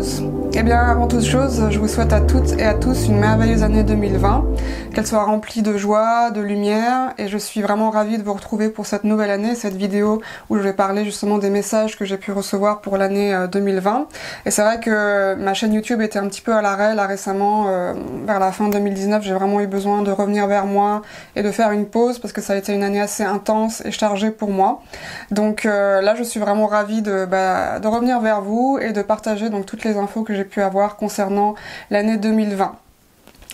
tous. Eh bien, avant toute chose, je vous souhaite à toutes et à tous une merveilleuse année 2020, qu'elle soit remplie de joie, de lumière, et je suis vraiment ravie de vous retrouver pour cette nouvelle année, cette vidéo où je vais parler justement des messages que j'ai pu recevoir pour l'année 2020. Et c'est vrai que ma chaîne YouTube était un petit peu à l'arrêt là récemment, vers la fin 2019, j'ai vraiment eu besoin de revenir vers moi et de faire une pause parce que ça a été une année assez intense et chargée pour moi. Donc là, je suis vraiment ravie de revenir vers vous et de partager donc toutes les infos que j'ai pu avoir concernant l'année 2020.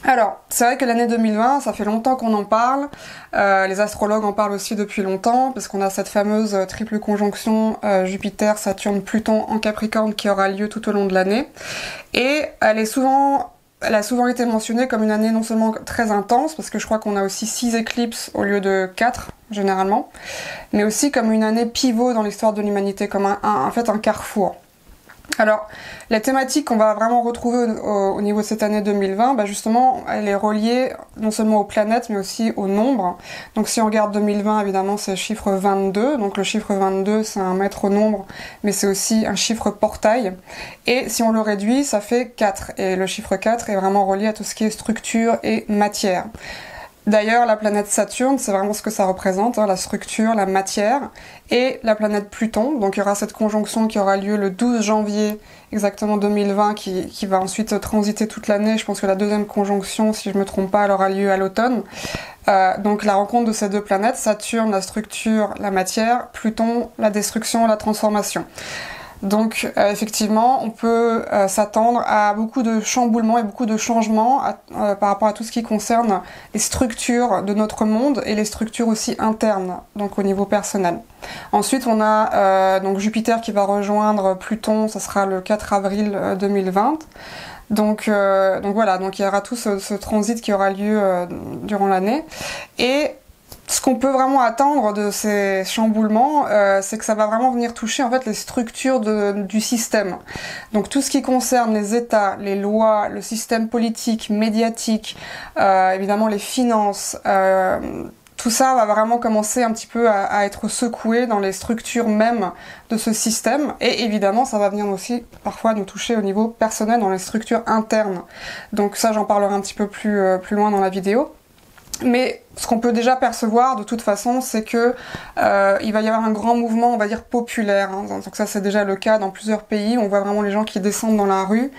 Alors, c'est vrai que l'année 2020, ça fait longtemps qu'on en parle, les astrologues en parlent aussi depuis longtemps, parce qu'on a cette fameuse triple conjonction Jupiter, Saturne, Pluton en Capricorne qui aura lieu tout au long de l'année, et elle a souvent été mentionnée comme une année non seulement très intense, parce que je crois qu'on a aussi 6 éclipses au lieu de 4, généralement, mais aussi comme une année pivot dans l'histoire de l'humanité, comme en fait un carrefour. Alors, la thématique qu'on va vraiment retrouver au niveau de cette année 2020, justement, elle est reliée non seulement aux planètes, mais aussi aux nombres. Donc si on regarde 2020, évidemment, c'est le chiffre 22. Donc le chiffre 22, c'est un maître au nombre, mais c'est aussi un chiffre portail. Et si on le réduit, ça fait 4. Et le chiffre 4 est vraiment relié à tout ce qui est structure et matière. D'ailleurs, la planète Saturne, c'est vraiment ce que ça représente, la structure, la matière, et la planète Pluton. Donc il y aura cette conjonction qui aura lieu le 12 janvier exactement 2020, qui va ensuite transiter toute l'année. Je pense que la deuxième conjonction, si je me trompe pas, elle aura lieu à l'automne. Donc la rencontre de ces deux planètes, Saturne, la structure, la matière, Pluton, la destruction, la transformation. Donc effectivement, on peut s'attendre à beaucoup de chamboulements et beaucoup de changements par rapport à tout ce qui concerne les structures de notre monde et les structures aussi internes, donc au niveau personnel. Ensuite, on a donc Jupiter qui va rejoindre Pluton, ça sera le 4 avril 2020. Donc voilà, donc il y aura tout ce transit qui aura lieu durant l'année. Et ce qu'on peut vraiment attendre de ces chamboulements, c'est que ça va vraiment venir toucher en fait les structures du système. Donc tout ce qui concerne les États, les lois, le système politique, médiatique, évidemment les finances, tout ça va vraiment commencer un petit peu à être secoué dans les structures même de ce système. Et évidemment, ça va venir aussi parfois nous toucher au niveau personnel dans les structures internes. Donc ça, j'en parlerai un petit peu plus loin dans la vidéo. Mais ce qu'on peut déjà percevoir de toute façon, c'est que il va y avoir un grand mouvement, on va dire populaire. Donc ça, c'est déjà le cas dans plusieurs pays. On voit vraiment les gens qui descendent dans la rue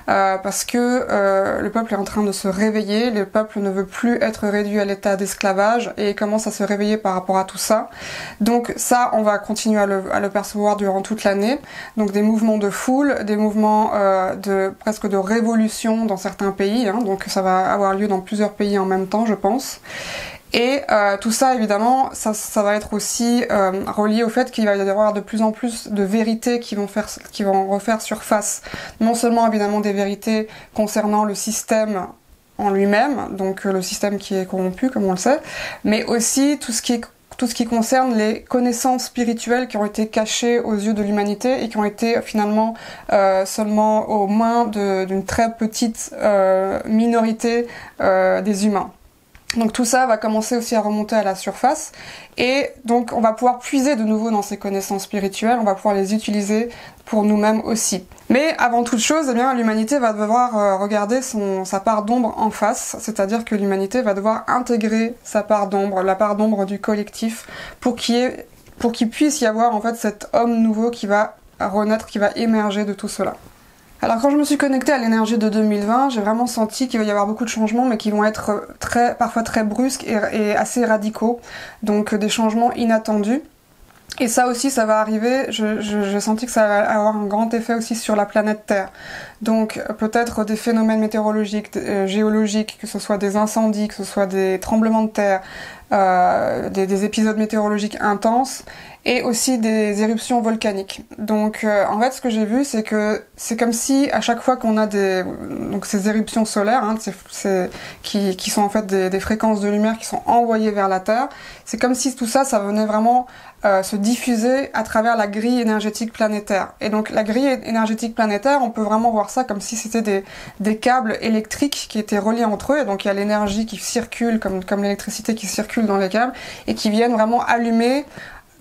parce que le peuple est en train de se réveiller. Le peuple ne veut plus être réduit à l'état d'esclavage et commence à se réveiller par rapport à tout ça. Donc ça, on va continuer à le percevoir durant toute l'année. Donc des mouvements de foule, des mouvements presque de révolution dans certains pays. Donc ça va avoir lieu dans plusieurs pays en même temps, je pense. Et tout ça, évidemment, ça va être aussi relié au fait qu'il va y avoir de plus en plus de vérités qui vont refaire surface. Non seulement, évidemment, des vérités concernant le système en lui-même, donc le système qui est corrompu, comme on le sait, mais aussi tout ce qui concerne les connaissances spirituelles qui ont été cachées aux yeux de l'humanité et qui ont été finalement seulement aux mains d'une très petite minorité des humains. Donc tout ça va commencer aussi à remonter à la surface et donc on va pouvoir puiser de nouveau dans ces connaissances spirituelles, on va pouvoir les utiliser pour nous-mêmes aussi. Mais avant toute chose, eh bien, l'humanité va devoir regarder sa part d'ombre en face, c'est-à-dire que l'humanité va devoir intégrer sa part d'ombre, la part d'ombre du collectif, pour qu'il puisse y avoir en fait cet homme nouveau qui va renaître, qui va émerger de tout cela. Alors quand je me suis connectée à l'énergie de 2020, j'ai vraiment senti qu'il va y avoir beaucoup de changements, mais qui vont être parfois très brusques et assez radicaux, donc des changements inattendus. Et ça aussi, ça va arriver, j'ai senti que ça va avoir un grand effet aussi sur la planète Terre. Donc peut-être des phénomènes météorologiques, géologiques, que ce soit des incendies, que ce soit des tremblements de terre, des épisodes météorologiques intenses, et aussi des éruptions volcaniques. Donc en fait, ce que j'ai vu, c'est que c'est comme si à chaque fois qu'on a donc ces éruptions solaires, qui sont en fait des fréquences de lumière qui sont envoyées vers la Terre, c'est comme si tout ça venait vraiment se diffuser à travers la grille énergétique planétaire. Et donc la grille énergétique planétaire, on peut vraiment voir ça comme si c'était des câbles électriques qui étaient reliés entre eux, et donc il y a l'énergie qui circule comme l'électricité qui circule dans les câbles et qui viennent vraiment allumer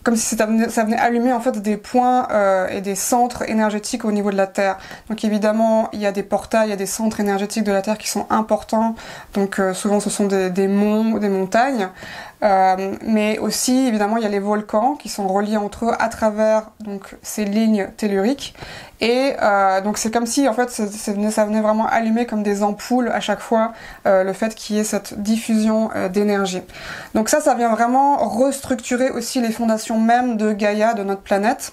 comme si ça venait allumer en fait des points et des centres énergétiques au niveau de la Terre. Donc évidemment, il y a des portails, il y a des centres énergétiques de la Terre qui sont importants. Donc souvent ce sont des monts, des montagnes. Mais aussi évidemment il y a les volcans qui sont reliés entre eux à travers donc ces lignes telluriques et donc c'est comme si en fait ça venait vraiment allumer comme des ampoules à chaque fois le fait qu'il y ait cette diffusion d'énergie. Donc ça vient vraiment restructurer aussi les fondations même de Gaïa, de notre planète.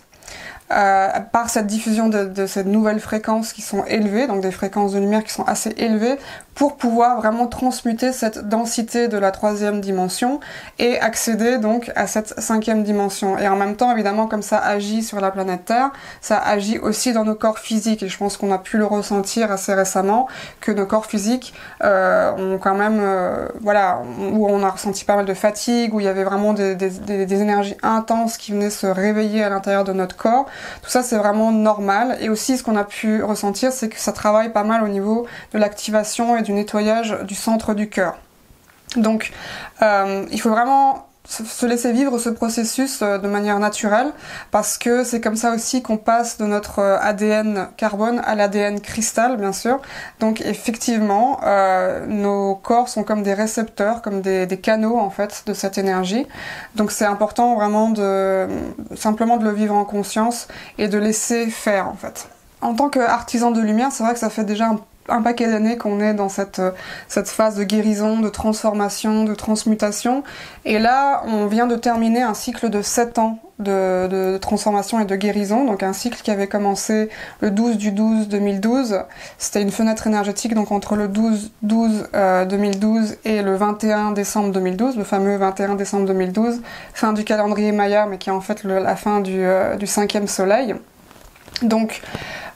Par cette diffusion de ces nouvelles fréquences qui sont élevées, donc des fréquences de lumière qui sont assez élevées, pour pouvoir vraiment transmuter cette densité de la 3e dimension et accéder donc à cette 5e dimension. Et en même temps, évidemment, comme ça agit sur la planète Terre, ça agit aussi dans nos corps physiques. Et je pense qu'on a pu le ressentir assez récemment, que nos corps physiques ont quand même, voilà, où on a ressenti pas mal de fatigue, où il y avait vraiment des énergies intenses qui venaient se réveiller à l'intérieur de notre corps. Tout ça, c'est vraiment normal. Et aussi, ce qu'on a pu ressentir, c'est que ça travaille pas mal au niveau de l'activation et du nettoyage du centre du cœur. Donc, il faut vraiment se laisser vivre ce processus de manière naturelle, parce que c'est comme ça aussi qu'on passe de notre ADN carbone à l'ADN cristal, bien sûr. Donc effectivement, nos corps sont comme des récepteurs, comme des canaux en fait de cette énergie. Donc c'est important vraiment simplement de le vivre en conscience et de laisser faire en fait. En tant qu'artisan de lumière, c'est vrai que ça fait déjà un paquet d'années qu'on est dans cette phase de guérison, de transformation, de transmutation. Et là, on vient de terminer un cycle de 7 ans de transformation et de guérison. Donc un cycle qui avait commencé le 12/12/2012. C'était une fenêtre énergétique donc entre le 12/12/2012 et le 21 décembre 2012, le fameux 21 décembre 2012, fin du calendrier Maya, mais qui est en fait la fin du 5e soleil. Donc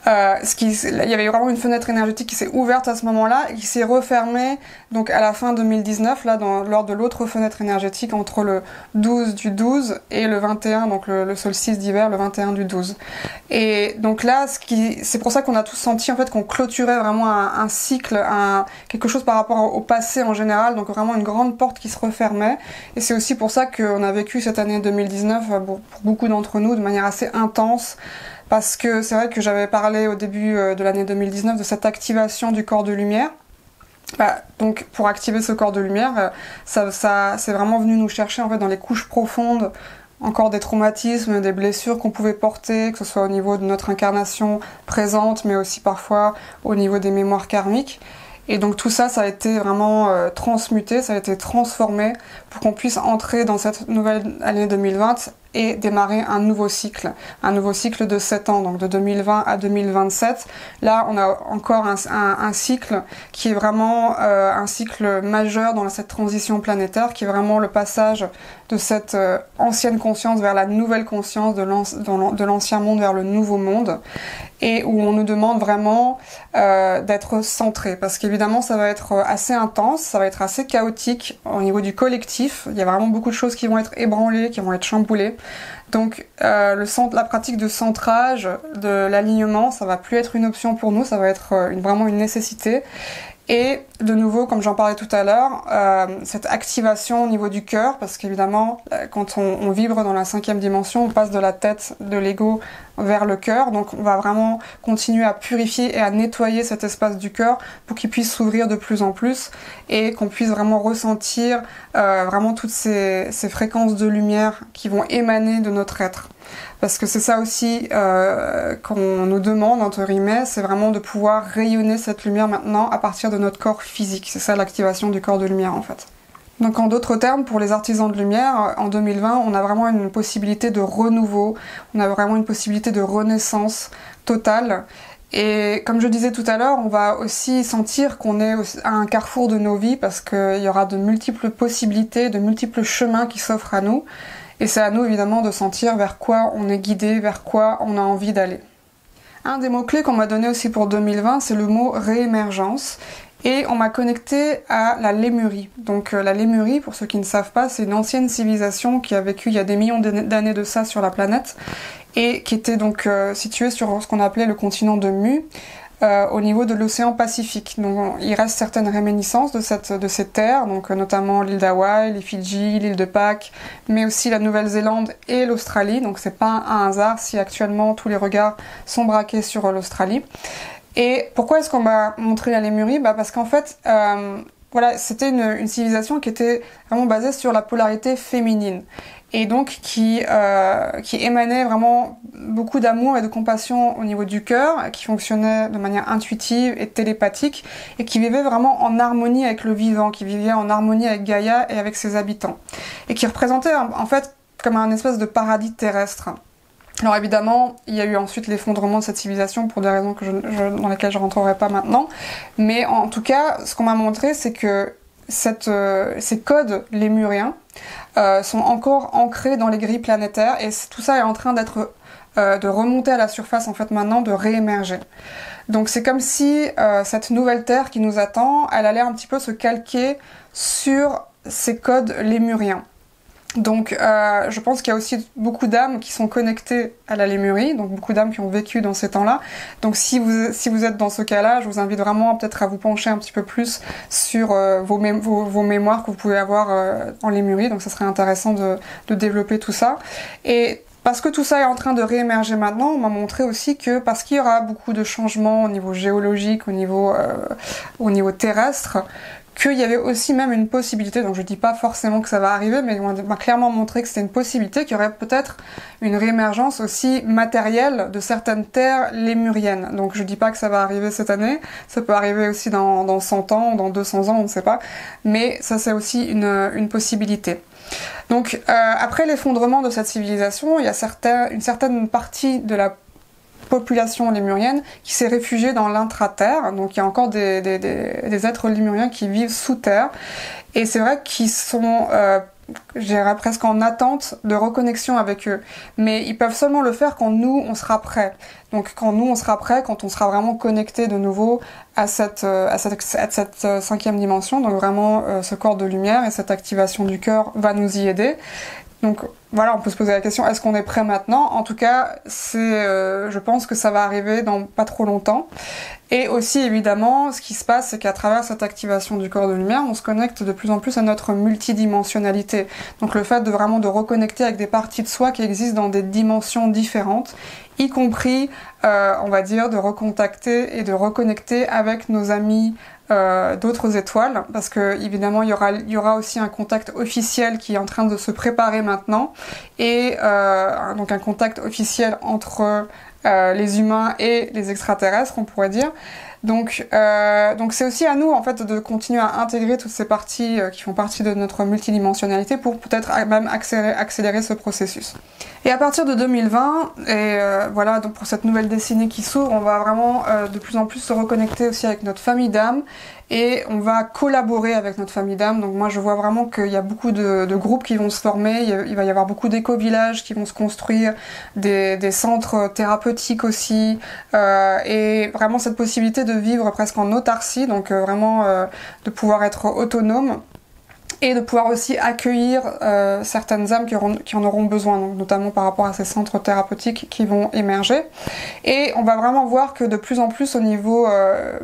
il y avait vraiment une fenêtre énergétique qui s'est ouverte à ce moment-là et qui s'est refermée donc à la fin 2019 là lors de l'autre fenêtre énergétique entre le 12/12 et le 21, donc le solstice d'hiver, le 21/12. Et donc là c'est pour ça qu'on a tous senti en fait qu'on clôturait vraiment un cycle, quelque chose par rapport au passé en général, donc vraiment une grande porte qui se refermait. Et c'est aussi pour ça qu'on a vécu cette année 2019 pour beaucoup d'entre nous de manière assez intense. Parce que c'est vrai que j'avais parlé au début de l'année 2019 de cette activation du corps de lumière. Donc pour activer ce corps de lumière, ça c'est vraiment venu nous chercher en fait dans les couches profondes, encore des traumatismes, des blessures qu'on pouvait porter, que ce soit au niveau de notre incarnation présente, mais aussi parfois au niveau des mémoires karmiques. Et donc tout ça, ça a été vraiment transmuté, ça a été transformé pour qu'on puisse entrer dans cette nouvelle année 2020 et démarrer un nouveau cycle de 7 ans, donc de 2020 à 2027. Là, on a encore un cycle qui est vraiment un cycle majeur dans cette transition planétaire, qui est vraiment le passage de cette ancienne conscience vers la nouvelle conscience de l'ancien monde vers le nouveau monde, et où on nous demande vraiment d'être centré, parce qu'évidemment ça va être assez intense, ça va être assez chaotique au niveau du collectif. Il y a vraiment beaucoup de choses qui vont être ébranlées, qui vont être chamboulées. Donc la pratique de centrage, de l'alignement, ça va plus être une option pour nous, ça va être vraiment une nécessité. Et de nouveau, comme j'en parlais tout à l'heure, cette activation au niveau du cœur, parce qu'évidemment, quand on vibre dans la 5e dimension, on passe de la tête, de l'ego vers le cœur. Donc on va vraiment continuer à purifier et à nettoyer cet espace du cœur pour qu'il puisse s'ouvrir de plus en plus et qu'on puisse vraiment ressentir vraiment toutes ces fréquences de lumière qui vont émaner de notre être. Parce que c'est ça aussi qu'on nous demande, entre guillemets, c'est vraiment de pouvoir rayonner cette lumière maintenant à partir de notre corps physique. C'est ça l'activation du corps de lumière en fait. Donc en d'autres termes, pour les artisans de lumière, en 2020, on a vraiment une possibilité de renouveau, on a vraiment une possibilité de renaissance totale. Et comme je disais tout à l'heure, on va aussi sentir qu'on est à un carrefour de nos vies, parce qu'il y aura de multiples possibilités, de multiples chemins qui s'offrent à nous. Et c'est à nous évidemment de sentir vers quoi on est guidé, vers quoi on a envie d'aller. Un des mots-clés qu'on m'a donné aussi pour 2020, c'est le mot réémergence. Et on m'a connecté à la Lémurie. Donc la Lémurie, pour ceux qui ne savent pas, c'est une ancienne civilisation qui a vécu il y a des millions d'années de ça sur la planète, et qui était donc située sur ce qu'on appelait le continent de Mu. au niveau de l'océan Pacifique. Donc il reste certaines réminiscences de ces terres, donc notamment l'île d'Hawaï, les Fidji, l'île de Pâques, mais aussi la Nouvelle-Zélande et l'Australie. Donc c'est pas un hasard si actuellement tous les regards sont braqués sur l'Australie. Et pourquoi est-ce qu'on m'a montré la Lémurie? Parce qu'en fait, voilà, c'était une civilisation qui était vraiment basée sur la polarité féminine. Et donc qui émanait vraiment beaucoup d'amour et de compassion au niveau du cœur, qui fonctionnait de manière intuitive et télépathique, et qui vivait vraiment en harmonie avec le vivant, qui vivait en harmonie avec Gaïa et avec ses habitants, et qui représentait en fait comme un espèce de paradis terrestre. Alors évidemment, il y a eu ensuite l'effondrement de cette civilisation pour des raisons dans lesquelles je rentrerai pas maintenant, mais en tout cas, ce qu'on m'a montré, c'est que ces codes lémuriens sont encore ancrés dans les grilles planétaires, et tout ça est en train de remonter à la surface en fait maintenant, de réémerger. Donc c'est comme si cette nouvelle Terre qui nous attend, elle allait un petit peu se calquer sur ces codes lémuriens. Donc je pense qu'il y a aussi beaucoup d'âmes qui sont connectées à la Lémurie, donc beaucoup d'âmes qui ont vécu dans ces temps-là. Donc si vous êtes dans ce cas-là, je vous invite vraiment peut-être à vous pencher un petit peu plus sur vos mémoires que vous pouvez avoir en Lémurie, donc ça serait intéressant de développer tout ça. Et parce que tout ça est en train de réémerger maintenant, on m'a montré aussi que parce qu'il y aura beaucoup de changements au niveau géologique, au niveau terrestre, qu'il y avait aussi même une possibilité, donc je dis pas forcément que ça va arriver, mais on m'a clairement montré que c'était une possibilité, qu'il y aurait peut-être une réémergence aussi matérielle de certaines terres lémuriennes. Donc je dis pas que ça va arriver cette année, ça peut arriver aussi dans 100 ans, dans 200 ans, on ne sait pas, mais ça c'est aussi une possibilité. Donc après l'effondrement de cette civilisation, il y a une certaine partie de la population lémurienne qui s'est réfugiée dans l'intra-terre, donc il y a encore des êtres lémuriens qui vivent sous terre, et c'est vrai qu'ils sont je dirais presque en attente de reconnexion avec eux, mais ils peuvent seulement le faire quand nous on sera prêts. Donc quand nous on sera prêts, quand on sera vraiment connecté de nouveau à cette cinquième dimension, donc vraiment ce corps de lumière, et cette activation du cœur va nous y aider. Donc voilà, on peut se poser la question, est-ce qu'on est prêt maintenant? En tout cas, je pense que ça va arriver dans pas trop longtemps. Et aussi, évidemment, ce qui se passe, c'est qu'à travers cette activation du corps de lumière, on se connecte de plus en plus à notre multidimensionnalité. Donc le fait de vraiment de reconnecter avec des parties de soi qui existent dans des dimensions différentes, y compris, on va dire, de recontacter et de reconnecter avec nos amis d'autres étoiles, parce que évidemment il y aura aussi un contact officiel qui est en train de se préparer maintenant, et donc un contact officiel entre les humains et les extraterrestres, on pourrait dire. Donc c'est aussi à nous en fait de continuer à intégrer toutes ces parties qui font partie de notre multidimensionnalité pour peut-être même accélérer ce processus. Et à partir de 2020, et voilà, donc pour cette nouvelle décennie qui s'ouvre, on va vraiment de plus en plus se reconnecter aussi avec notre famille d'âmes, et on va collaborer avec notre famille d'âmes. Donc moi je vois vraiment qu'il y a beaucoup de groupes qui vont se former, il va y avoir beaucoup d'éco-villages qui vont se construire, des centres thérapeutiques aussi, et vraiment cette possibilité de vivre presque en autarcie, donc vraiment de pouvoir être autonome, et de pouvoir aussi accueillir certaines âmes qui en auront besoin, donc notamment par rapport à ces centres thérapeutiques qui vont émerger. Et on va vraiment voir que de plus en plus au niveau,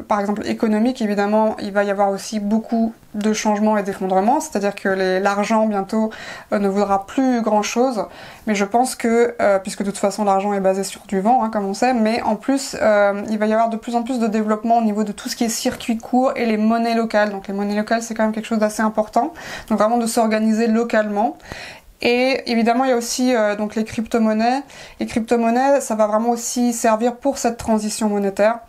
par exemple économique, évidemment, il va y avoir aussi beaucoup de changements et d'effondrements, c'est-à-dire que l'argent bientôt ne vaudra plus grand-chose, mais je pense que, puisque de toute façon l'argent est basé sur du vent, hein, comme on sait, mais en plus il va y avoir de plus en plus de développement au niveau de tout ce qui est circuit court et les monnaies locales. Donc les monnaies locales c'est quand même quelque chose d'assez important, donc vraiment de s'organiser localement. Et évidemment il y a aussi donc les crypto-monnaies. Les crypto-monnaies, ça va vraiment aussi servir pour cette transition monétaire.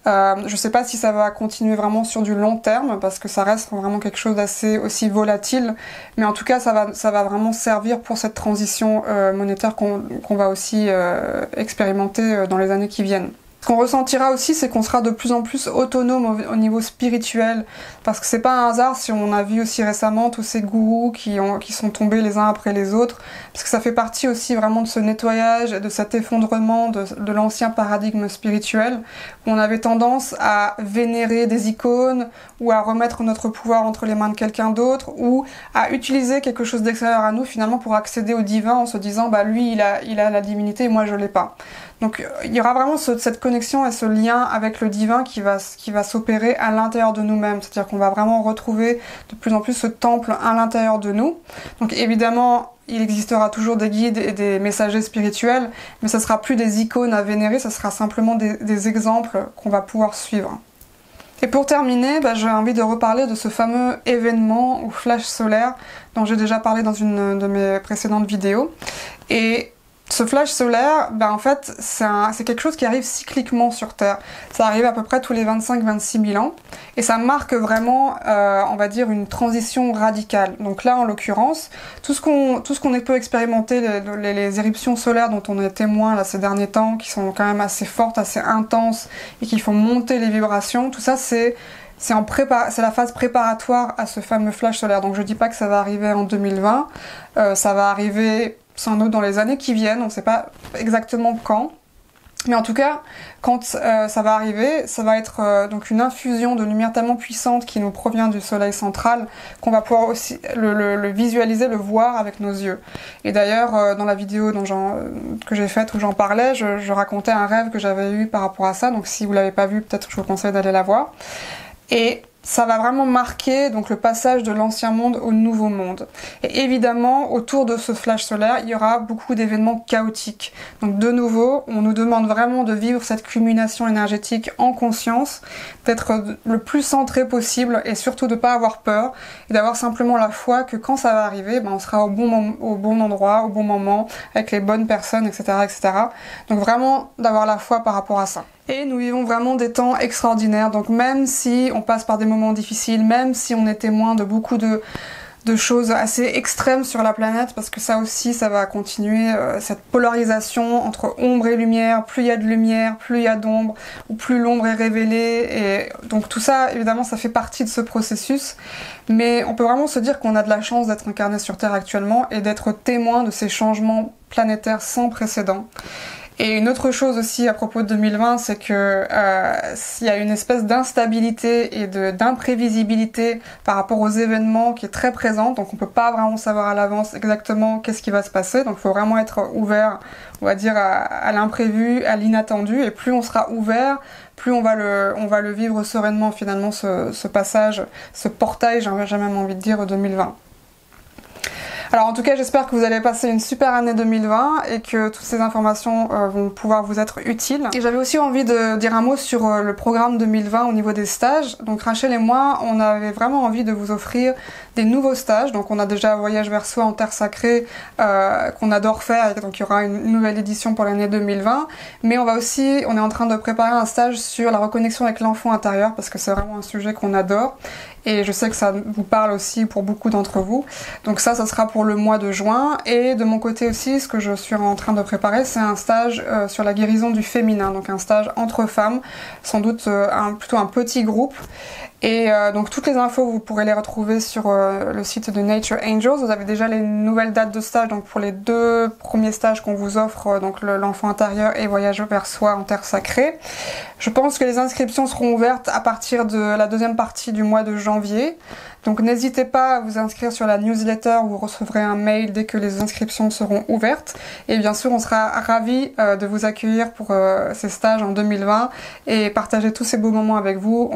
Je sais pas si ça va continuer vraiment sur du long terme, parce que ça reste vraiment quelque chose d'assez aussi volatile, mais en tout cas ça va vraiment servir pour cette transition monétaire qu'on va aussi expérimenter dans les années qui viennent. Ce qu'on ressentira aussi, c'est qu'on sera de plus en plus autonome au niveau spirituel, parce que c'est pas un hasard si on a vu aussi récemment tous ces gourous qui sont tombés les uns après les autres, parce que ça fait partie aussi vraiment de ce nettoyage, de cet effondrement de l'ancien paradigme spirituel, où on avait tendance à vénérer des icônes, ou à remettre notre pouvoir entre les mains de quelqu'un d'autre, ou à utiliser quelque chose d'extérieur à nous finalement pour accéder au divin en se disant bah lui il a la divinité et moi je l'ai pas. Donc il y aura vraiment cette connexion connexion et ce lien avec le divin qui va s'opérer à l'intérieur de nous-mêmes. C'est-à-dire qu'on va vraiment retrouver de plus en plus ce temple à l'intérieur de nous. Donc évidemment, il existera toujours des guides et des messagers spirituels, mais ce sera plus des icônes à vénérer, ce sera simplement des exemples qu'on va pouvoir suivre. Et pour terminer, j'ai envie de reparler de ce fameux événement ou flash solaire dont j'ai déjà parlé dans une de mes précédentes vidéos. Et ce flash solaire, en fait, c'est quelque chose qui arrive cycliquement sur Terre. Ça arrive à peu près tous les 25-26 000 ans. Et ça marque vraiment, on va dire, une transition radicale. Donc là, en l'occurrence, tout ce qu'on peut expérimenter, les éruptions solaires dont on est témoin là, ces derniers temps, qui sont quand même assez fortes, assez intenses, et qui font monter les vibrations, tout ça, c'est la phase préparatoire à ce fameux flash solaire. Donc je dis pas que ça va arriver en 2020, ça va arriver sans doute dans les années qui viennent, on ne sait pas exactement quand. Mais en tout cas, quand ça va arriver, ça va être donc une infusion de lumière tellement puissante qui nous provient du soleil central qu'on va pouvoir aussi le visualiser, le voir avec nos yeux. Et d'ailleurs, dans la vidéo que j'ai faite où j'en parlais, je racontais un rêve que j'avais eu par rapport à ça. Donc si vous l'avez pas vu, peut-être que je vous conseille d'aller la voir. Et ça va vraiment marquer donc le passage de l'ancien monde au nouveau monde. Et évidemment, autour de ce flash solaire, il y aura beaucoup d'événements chaotiques. Donc de nouveau, on nous demande vraiment de vivre cette culmination énergétique en conscience, d'être le plus centré possible et surtout de ne pas avoir peur et d'avoir simplement la foi que quand ça va arriver, on sera au bon endroit, au bon moment, avec les bonnes personnes, etc., etc. Donc vraiment d'avoir la foi par rapport à ça. Et nous vivons vraiment des temps extraordinaires, donc même si on passe par des moments difficiles, même si on est témoin de beaucoup de choses assez extrêmes sur la planète, parce que ça aussi, ça va continuer, cette polarisation entre ombre et lumière, plus il y a de lumière, plus il y a d'ombre, ou plus l'ombre est révélée, et donc tout ça, évidemment, ça fait partie de ce processus, mais on peut vraiment se dire qu'on a de la chance d'être incarné sur Terre actuellement, et d'être témoin de ces changements planétaires sans précédent. Et une autre chose aussi à propos de 2020, c'est que il y a une espèce d'instabilité et d'imprévisibilité par rapport aux événements qui est très présente, donc on peut pas vraiment savoir à l'avance exactement qu'est-ce qui va se passer, donc il faut vraiment être ouvert, on va dire, à l'imprévu, à l'inattendu, et plus on sera ouvert, plus on va le vivre sereinement finalement ce passage, ce portail, j'ai même envie de dire, 2020. Alors en tout cas, j'espère que vous allez passer une super année 2020 et que toutes ces informations vont pouvoir vous être utiles. Et j'avais aussi envie de dire un mot sur le programme 2020 au niveau des stages. Donc Rachel et moi, on avait vraiment envie de vous offrir des nouveaux stages. Donc on a déjà Voyage vers soi en terre sacrée qu'on adore faire, et donc il y aura une nouvelle édition pour l'année 2020. Mais on est en train de préparer un stage sur la reconnexion avec l'enfant intérieur, parce que c'est vraiment un sujet qu'on adore. Et je sais que ça vous parle aussi pour beaucoup d'entre vous. Donc ça sera pour le mois de juin. Et de mon côté aussi, ce que je suis en train de préparer, c'est un stage sur la guérison du féminin. Donc un stage entre femmes, sans doute plutôt un petit groupe. Et donc toutes les infos, vous pourrez les retrouver sur le site de Nature Angels. Vous avez déjà les nouvelles dates de stage, donc pour les 2 premiers stages qu'on vous offre, donc l'enfant intérieur et Voyage vers soi en terre sacrée. Je pense que les inscriptions seront ouvertes à partir de la deuxième partie du mois de janvier. Donc n'hésitez pas à vous inscrire sur la newsletter, où vous recevrez un mail dès que les inscriptions seront ouvertes. Et bien sûr, on sera ravis de vous accueillir pour ces stages en 2020 et partager tous ces beaux moments avec vous.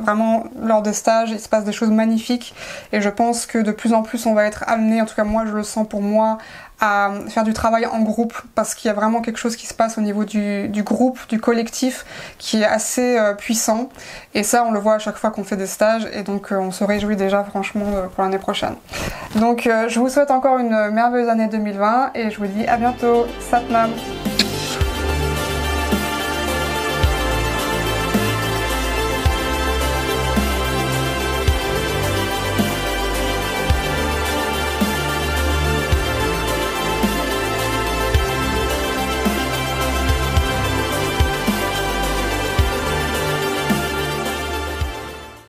Vraiment, lors des stages, il se passe des choses magnifiques, et je pense que de plus en plus on va être amené, en tout cas moi je le sens pour moi, à faire du travail en groupe, parce qu'il y a vraiment quelque chose qui se passe au niveau du groupe, du collectif, qui est assez puissant, et ça on le voit à chaque fois qu'on fait des stages, et donc on se réjouit déjà franchement pour l'année prochaine. Donc je vous souhaite encore une merveilleuse année 2020 et je vous dis à bientôt. Satnam.